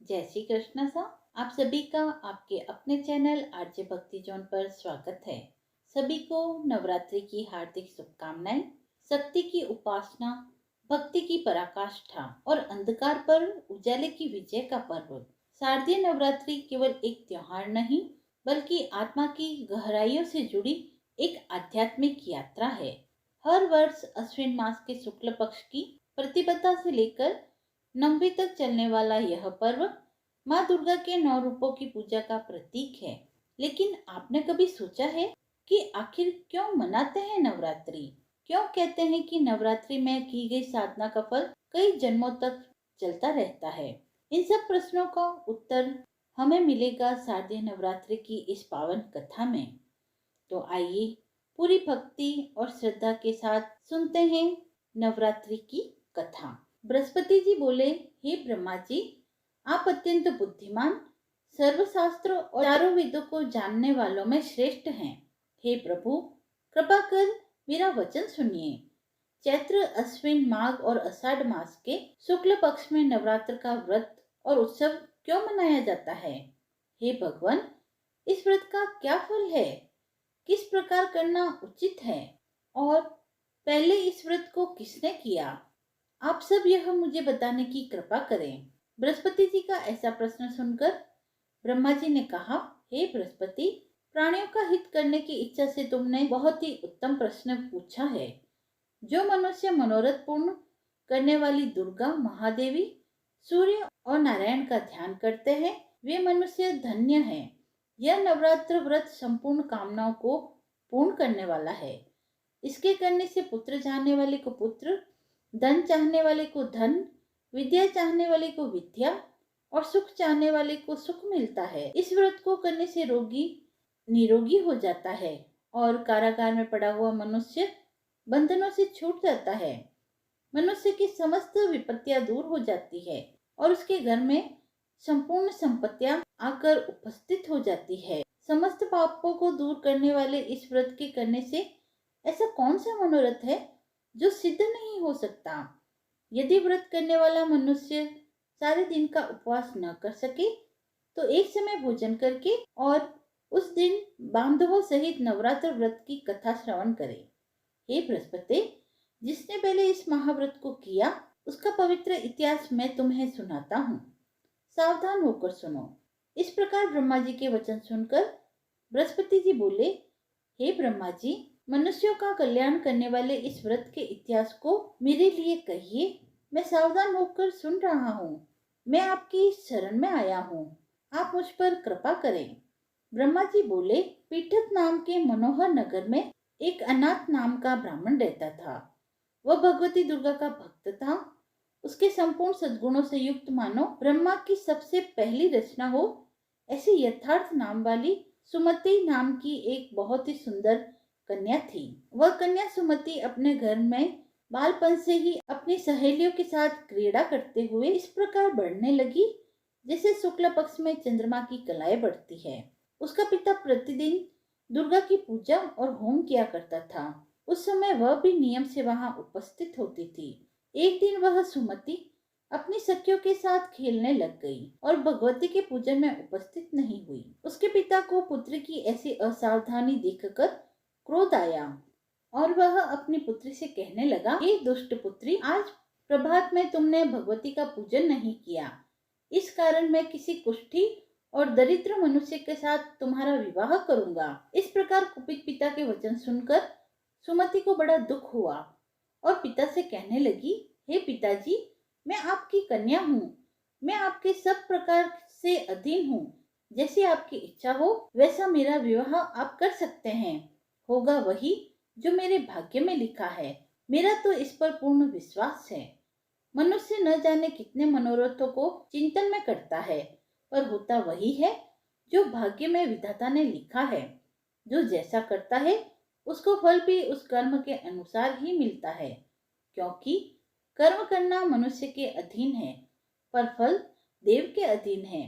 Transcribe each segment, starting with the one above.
जय श्री कृष्ण सा। आप सभी का आपके अपने चैनल आरजे भक्ति जोन पर स्वागत है। सभी को नवरात्रि की हार्दिक शुभकामनाएं। शक्ति की उपासना, भक्ति की पराकाष्ठा और अंधकार पर उजाले की विजय का पर्व शारदीय नवरात्रि केवल एक त्योहार नहीं बल्कि आत्मा की गहराइयों से जुड़ी एक आध्यात्मिक यात्रा है। हर वर्ष अश्विन मास के शुक्ल पक्ष की प्रतिपदा से लेकर नवमी तक चलने वाला यह पर्व माँ दुर्गा के 9 रूपों की पूजा का प्रतीक है। लेकिन आपने कभी सोचा है कि आखिर क्यों मनाते हैं नवरात्रि? क्यों कहते हैं कि नवरात्रि में की गई साधना का फल कई जन्मों तक चलता रहता है? इन सब प्रश्नों का उत्तर हमें मिलेगा शारदीय नवरात्रि की इस पावन कथा में। तो आइए पूरी भक्ति और श्रद्धा के साथ सुनते हैं नवरात्रि की कथा। बृहस्पति जी बोले, हे ब्रह्मा जी, आप अत्यंत बुद्धिमान, सर्वशास्त्र और चारों वेदों को जानने वालों में श्रेष्ठ हैं। हे प्रभु, कृपा कर मेरा वचन सुनिए। चैत्र, अश्विन, माघ और आषाढ़ मास के शुक्ल पक्ष में नवरात्र का व्रत और उत्सव क्यों मनाया जाता है? हे भगवान, इस व्रत का क्या फल है? किस प्रकार करना उचित है? और पहले इस व्रत को किसने किया? आप सब यह मुझे बताने की कृपा करें। बृहस्पति जी का ऐसा प्रश्न सुनकर ब्रह्मा जी ने कहा, हे बृहस्पति, प्राणियों का हित करने की इच्छा से तुमने बहुत ही उत्तम प्रश्न पूछा है। जो मनुष्य मनोरथ पूर्ण करने वाली दुर्गा, महादेवी, सूर्य और नारायण का ध्यान करते हैं, वे मनुष्य धन्य हैं। यह नवरात्र व्रत संपूर्ण कामनाओं को पूर्ण करने वाला है। इसके करने से पुत्र चाहने वाले को पुत्र, धन चाहने वाले को धन, विद्या चाहने वाले को विद्या और सुख चाहने वाले को सुख मिलता है। इस व्रत को करने से रोगी निरोगी हो जाता है और कारागार में पड़ा हुआ मनुष्य बंधनों से छूट जाता है। मनुष्य की समस्त विपत्तियां दूर हो जाती है और उसके घर में संपूर्ण संपत्तियां आकर उपस्थित हो जाती है। समस्त पापों को दूर करने वाले इस व्रत के करने से ऐसा कौन सा मनोरथ है जो सिद्ध नहीं हो सकता? यदि व्रत करने वाला मनुष्य सारे दिन का उपवास न कर सके तो एक समय भोजन करके और उस दिन बांधवों सहित नवरात्र व्रत की कथा श्रवण करे। हे बृहस्पति, जिसने पहले इस महाव्रत को किया उसका पवित्र इतिहास मैं तुम्हें सुनाता हूँ। सावधान होकर सुनो। इस प्रकार ब्रह्मा जी के वचन सुनकर बृहस्पति जी बोले, हे ब्रह्मा जी, मनुष्यों का कल्याण करने वाले इस व्रत के इतिहास को मेरे लिए कहिए। मैं सावधान होकर सुन रहा हूँ। मैं आपकी शरण में आया हूँ। आप मुझ पर कृपा करें। ब्रह्मा जी बोले, पीठत नाम के मनोहर नगर में एक अनाथ नाम का ब्राह्मण रहता था। वह भगवती दुर्गा का भक्त था। उसके संपूर्ण सद्गुणों से युक्त मानो ब्रह्मा की सबसे पहली रचना हो ऐसी यथार्थ नाम वाली सुमति नाम की एक बहुत ही सुंदर कन्या थी। वह कन्या सुमति अपने घर में बालपन से ही अपनी सहेलियों के साथ क्रीड़ा करते हुए इस प्रकार बढ़ने लगी जैसे शुक्ल पक्ष में चंद्रमा की कलाएं बढ़ती है। उसका पिता प्रतिदिन दुर्गा की पूजा और होम किया करता था। उस समय वह भी नियम से वहां उपस्थित होती थी। एक दिन वह सुमति अपनी सखियों के साथ खेलने लग गई और भगवती के पूजन में उपस्थित नहीं हुई। उसके पिता को पुत्र की ऐसी असावधानी देखकर क्रोध आया और वह अपनी पुत्री से कहने लगा, हे दुष्ट पुत्री, आज प्रभात में तुमने भगवती का पूजन नहीं किया। इस कारण मैं किसी कुष्ठी और दरिद्र मनुष्य के साथ तुम्हारा विवाह करूंगा। इस प्रकार कुपित पिता के वचन सुनकर सुमति को बड़ा दुख हुआ और पिता से कहने लगी, हे पिताजी, मैं आपकी कन्या हूँ। मैं आपके सब प्रकार से अधीन हूँ। जैसी आपकी इच्छा हो वैसा मेरा विवाह आप कर सकते हैं। होगा वही जो मेरे भाग्य में लिखा है। मेरा तो इस पर पूर्ण विश्वास है। मनुष्य न जाने कितने मनोरथों को चिंतन में करता है, पर होता वही है जो भाग्य में विधाता ने लिखा है। जो जैसा करता है उसको फल भी उस कर्म के अनुसार ही मिलता है, क्योंकि कर्म करना मनुष्य के अधीन है पर फल देव के अधीन है।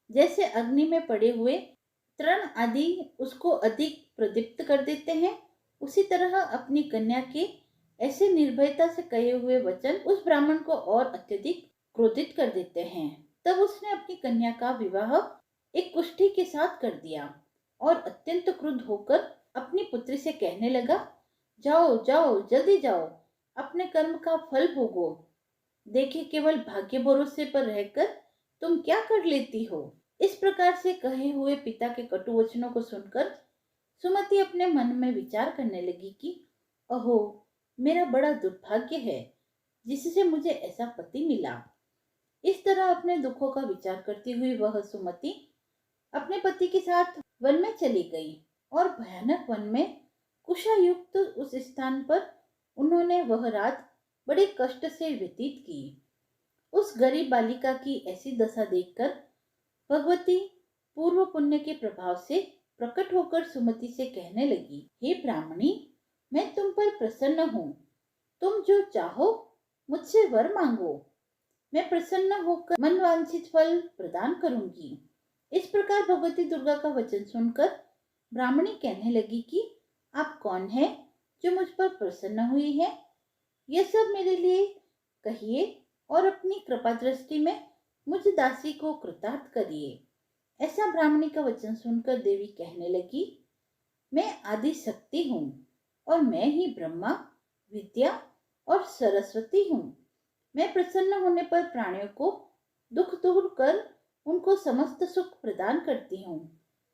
जैसे अग्नि में पड़े हुए तृण आदि उसको अधिक प्रदीप्त कर देते हैं, उसी तरह अपनी कन्या के ऐसे निर्भयता से कहे हुए वचन उस ब्राह्मण को और अत्यधिक क्रोधित कर देते हैं। तब उसने अपनी कन्या का विवाह एक कुष्ठी के साथ कर दिया और अत्यंत क्रुद्ध होकर अपनी पुत्री से कहने लगा, जाओ जाओ जल्दी जाओ, अपने कर्म का फल भोगो। देखिए, केवल भाग्य भरोसे पर रहकर तुम क्या कर लेती हो। इस प्रकार से कहे हुए पिता के कटु वचनों को सुनकर सुमति अपने मन में विचार करने लगी कि अहो, मेरा बड़ा दुर्भाग्य है जिससे मुझे ऐसा पति मिला। इस तरह अपने दुखों का विचार करती हुई वह सुमति अपने पति के साथ वन में चली गई और भयानक वन में कुशा युक्त उस स्थान पर उन्होंने वह रात बड़े कष्ट से व्यतीत की। उस गरीब बालिका की ऐसी दशा देखकर भगवती पूर्व पुण्य के प्रभाव से प्रकट होकर सुमति से कहने लगी, हे ब्राह्मणी, मैं तुम पर प्रसन्न हूँ। तुम जो चाहो मुझसे वर मांगो, मैं प्रसन्न होकर मनवांछित फल प्रदान करूंगी। इस प्रकार भगवती दुर्गा का वचन सुनकर ब्राह्मणी कहने लगी कि आप कौन है जो मुझ पर प्रसन्न हुई है? यह सब मेरे लिए कहिए और अपनी कृपा दृष्टि में मुझ दासी को कृतार्थ करिए। ऐसा ब्राह्मणी का वचन सुनकर देवी कहने लगी, मैं आदि शक्ति हूँ और मैं ही ब्रह्मा, विद्या और सरस्वती हूँ। मैं प्रसन्न होने पर प्राणियों को दुख दूर कर उनको समस्त सुख प्रदान करती हूँ।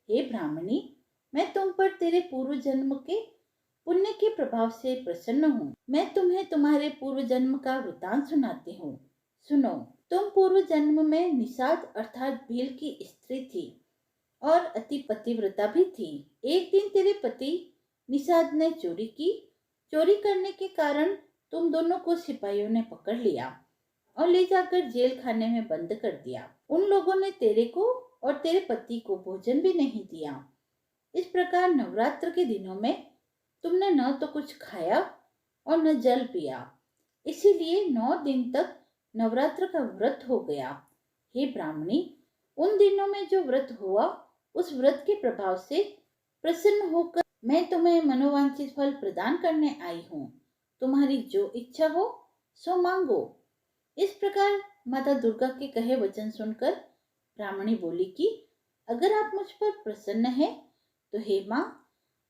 हे ब्राह्मणी, मैं तुम पर तेरे पूर्व जन्म के पुण्य के प्रभाव से प्रसन्न हूँ। मैं तुम्हें तुम्हारे पूर्व जन्म का वृतांत सुनाती हूँ। सुनो, तुम पूर्व जन्म में निषाद अर्थात भील की स्त्री थी और अति पतिव्रता भी थी। एक दिन तेरे पति निषाद ने चोरी की। चोरी करने के कारण तुम दोनों को सिपाहियों ने पकड़ लिया और ले जाकर जेल खाने में बंद कर दिया। उन लोगों ने तेरे को और तेरे पति को भोजन भी नहीं दिया। इस प्रकार नवरात्र के दिनों में तुमने न तो कुछ खाया और न जल पिया, इसीलिए 9 दिन तक नवरात्र का व्रत हो गया। हे ब्राह्मणी, उन दिनों में जो व्रत हुआ उस व्रत के प्रभाव से प्रसन्न होकर मैं तुम्हें मनोवांछित फल प्रदान करने आई हूँ। तुम्हारी जो इच्छा हो सो मांगो। इस प्रकार माता दुर्गा के कहे वचन सुनकर ब्राह्मणी बोली कि अगर आप मुझ पर प्रसन्न हैं तो हे माँ,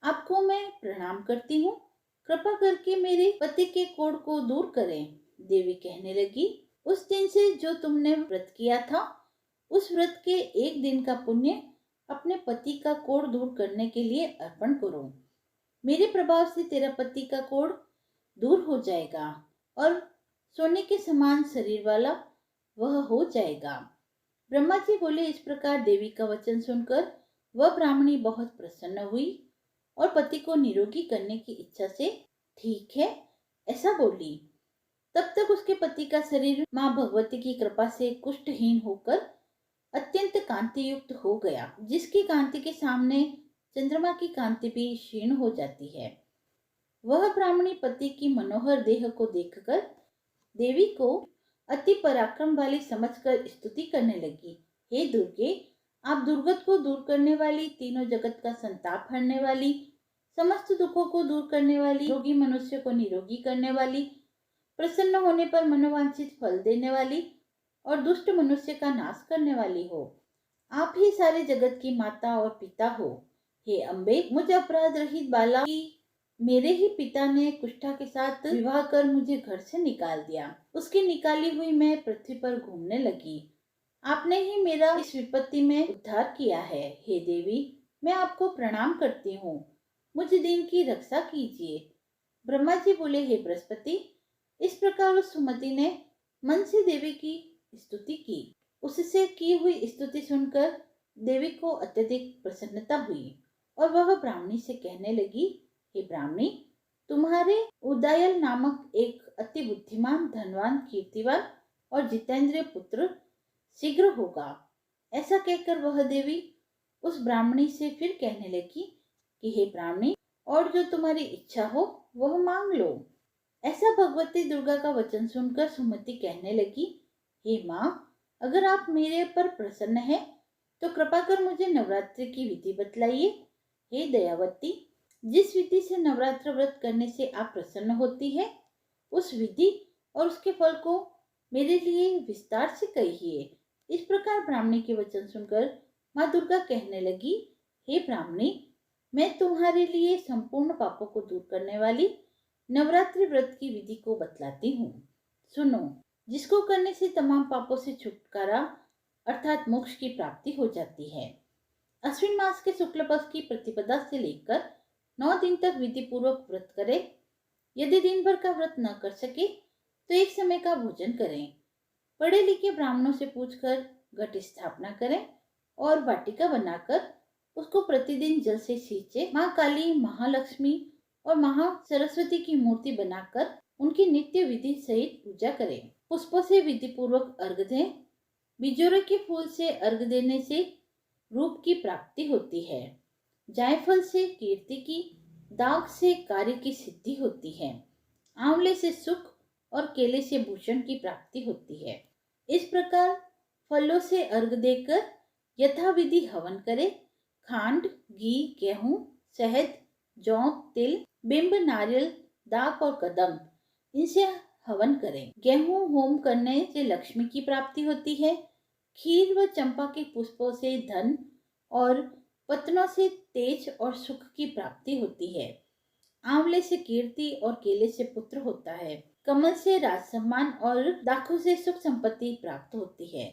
आपको मैं प्रणाम करती हूँ। कृपा करके मेरे पति के कोढ़ को दूर करें। देवी कहने लगी, उस दिन से जो तुमने व्रत किया था उस व्रत के एक दिन का पुण्य अपने पति का कोढ़ दूर करने के लिए अर्पण करो। मेरे प्रभाव से तेरा पति का कोढ़ दूर हो जाएगा और सोने के समान शरीर वाला वह हो जाएगा। ब्रह्मा जी बोले। इस प्रकार देवी का वचन सुनकर वह ब्राह्मणी बहुत प्रसन्न हुई और पति को निरोगी करने की इच्छा से ठीक है ऐसा बोली। तब तक उसके पति का शरीर माँ भगवती की कृपा से कुष्ठहीन होकर अत्यंत कांति युक्त हो गया, जिसकी कांति के सामने चंद्रमा की कांति भी क्षीण हो जाती है। वह ब्राह्मणी पति की मनोहर देह को देखकर देवी को अति पराक्रम वाली समझकर स्तुति करने लगी। हे दुर्गे, आप दुर्गत को दूर करने वाली, तीनों जगत का संताप हरने वाली, समस्त दुखों को दूर करने वाली, रोगी मनुष्य को निरोगी करने वाली, प्रसन्न होने पर मनोवांछित फल देने वाली और दुष्ट मनुष्य का नाश करने वाली हो। आप ही सारे जगत की माता और पिता हो। हे अम्बे, मुझे अपराध रहित बाला की मेरे ही पिता ने कुष्ठा के साथ विवाह कर मुझे घर से निकाल दिया। उसकी निकाली हुई मैं पृथ्वी पर घूमने लगी। आपने ही मेरा इस विपत्ति में उद्धार किया है। हे देवी, मैं आपको प्रणाम करती हूँ। मुझ दिन की रक्षा कीजिए। ब्रह्मा जी बोले, हे बृहस्पति। इस प्रकार उस सुमति ने मन से देवी की स्तुति की। उससे की हुई स्तुति सुनकर देवी को अत्यधिक प्रसन्नता हुई और वह ब्राह्मणी से कहने लगी, हे ब्राह्मणी, तुम्हारे उदयन नामक एक अति बुद्धिमान, धनवान, कीर्तिवान और जितेंद्रिय पुत्र शीघ्र होगा। ऐसा कहकर वह देवी उस ब्राह्मणी से फिर कहने लगी कि हे ब्राह्मणी, और जो तुम्हारी इच्छा हो वह मांग लो। ऐसा भगवती दुर्गा का वचन सुनकर सुमति कहने लगी, हे माँ, अगर आप मेरे पर प्रसन्न हैं तो कृपा कर मुझे नवरात्रि की विधि बतलाइए। हे दयावती, जिस विधि से नवरात्र व्रत करने से आप प्रसन्न होती है उस विधि और उसके फल को मेरे लिए विस्तार से कहिए। इस प्रकार ब्राह्मणी के वचन सुनकर माँ दुर्गा कहने लगी, हे ब्राह्मणी, मैं तुम्हारे लिए संपूर्ण पापों को दूर करने वाली नवरात्रि व्रत की विधि को बतलाती हूँ। सुनो, जिसको करने से तमाम पापों से छुटकारा अर्थात मोक्ष की प्राप्ति हो जाती है। अश्विन मास के शुक्ल पक्ष की प्रतिपदा से लेकर 9 दिन तक विधि पूर्वक व्रत करें। यदि दिन भर का व्रत न कर सके तो एक समय का भोजन करें। पढ़े लिखे ब्राह्मणों से पूछकर घट स्थापना करें और वाटिका बनाकर उसको प्रतिदिन जल से सींचे। माँ काली, महालक्ष्मी और महा सरस्वती की मूर्ति बनाकर उनकी नित्य विधि सहित पूजा करें। पुष्पों से विधि पूर्वक अर्घ दें। बिजोरे के फूल से अर्घ देने से रूप की प्राप्ति होती है। जायफल से कीर्ति की, दाग से कार्य की सिद्धि होती है। आंवले से सुख और केले से भूषण की प्राप्ति होती है। इस प्रकार फलों से अर्घ देकर यथाविधि हवन करें। खांड, घी, गेहूं, शहद, जौ, तिल, बिंब, नारियल, दाक और कदम, इनसे हवन करें। गेहूं होम करने से लक्ष्मी की प्राप्ति होती है। खीर व चंपा के पुष्पों से धन और पत्तों से तेज और सुख की प्राप्ति होती है। आंवले से कीर्ति और केले से पुत्र होता है। कमल से राज सम्मान और दाखों से सुख संपत्ति प्राप्त होती है।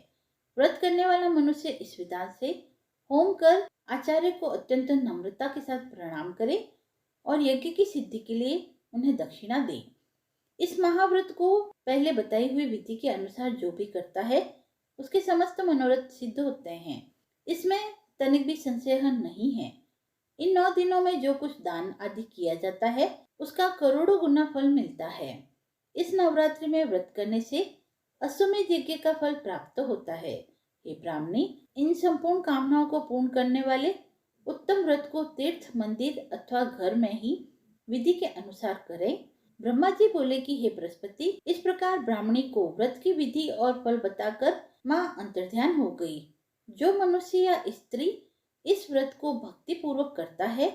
व्रत करने वाला मनुष्य इस विधान से होम कर आचार्य को अत्यंत नम्रता के साथ प्रणाम करे और यज्ञ की सिद्धि के लिए उन्हें दक्षिणा दे। इस महाव्रत को पहले बताई हुई विधि के अनुसार जो भी करता है उसके समस्त मनोरथ सिद्ध होते हैं। इसमें तनिक भी संशय नहीं है। इन 9 दिनों में जो कुछ दान आदि किया जाता है उसका करोड़ों गुना फल मिलता है। इस नवरात्रि में व्रत करने से अश्वमेध यज्ञ का फल प्राप्त होता है। हे ब्राह्मणी, इन संपूर्ण कामनाओं को पूर्ण करने वाले उत्तम व्रत को तीर्थ, मंदिर अथवा घर में ही विधि के अनुसार करें। ब्रह्मा जी बोले कि हे बृहस्पति, इस प्रकार ब्राह्मणी को व्रत की विधि और फल बताकर माँ अंतर्ध्यान हो गई। जो मनुष्य या स्त्री इस व्रत को भक्ति पूर्वक करता है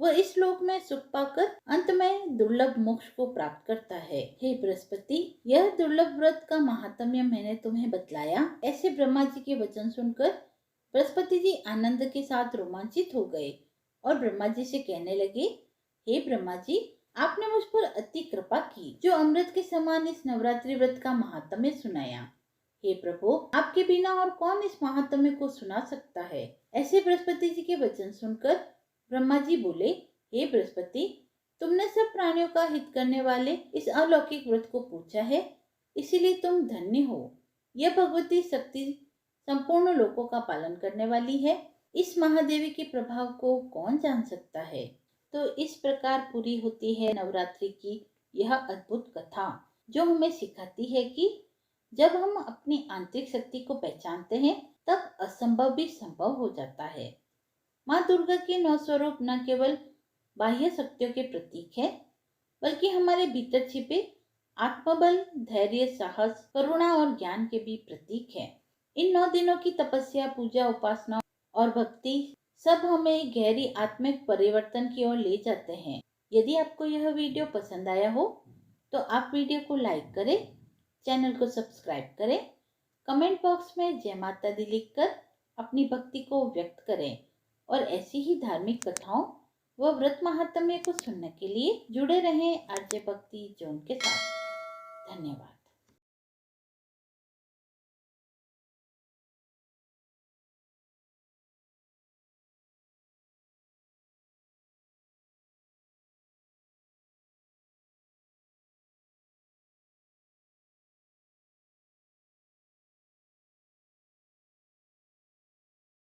वह इस लोक में सुख पाकर अंत में दुर्लभ मोक्ष को प्राप्त करता है। हे बृहस्पति, यह दुर्लभ व्रत का महात्म्य मैंने तुम्हें बतलाया। ऐसे ब्रह्मा जी के वचन सुनकर बृहस्पति जी आनंद के साथ रोमांचित हो गए और ब्रह्मा जी से कहने लगे, हे ब्रह्मा जी, आपने मुझ पर अति कृपा की जो अमृत के समान इस नवरात्रि व्रत का महात्म्य सुनाया। हे प्रभु, आपके बिना और कौन इस महात्म्य को सुना सकता है। ऐसे बृहस्पति जी के वचन सुनकर ब्रह्मा जी बोले, हे बृहस्पति, तुमने सब प्राणियों का हित करने वाले इस अलौकिक व्रत को पूछा है, इसीलिए तुम धन्य हो। यह भगवती शक्ति संपूर्ण लोकों का पालन करने वाली है। इस महादेवी के प्रभाव को कौन जान सकता है। तो इस प्रकार पूरी होती है नवरात्रि की यह अद्भुत कथा, जो हमें सिखाती है कि जब हम अपनी आंतरिक शक्ति को पहचानते हैं तब असंभव भी संभव हो जाता है। माँ दुर्गा के 9 स्वरूप न केवल बाह्य शक्तियों के प्रतीक है बल्कि हमारे भीतर छिपे आत्मबल, धैर्य, साहस, करुणा और ज्ञान के भी प्रतीक है। इन 9 दिनों की तपस्या, पूजा, उपासना और भक्ति सब हमें गहरी आत्मिक परिवर्तन की ओर ले जाते हैं। यदि आपको यह वीडियो पसंद आया हो तो आप वीडियो को लाइक करें, चैनल को सब्सक्राइब करें, कमेंट बॉक्स में जय माता दी लिखकर अपनी भक्ति को व्यक्त करें और ऐसी ही धार्मिक कथाओं व व्रत महात्म्य को सुनने के लिए जुड़े रहें आरजे भक्ति जोन के साथ। धन्यवाद।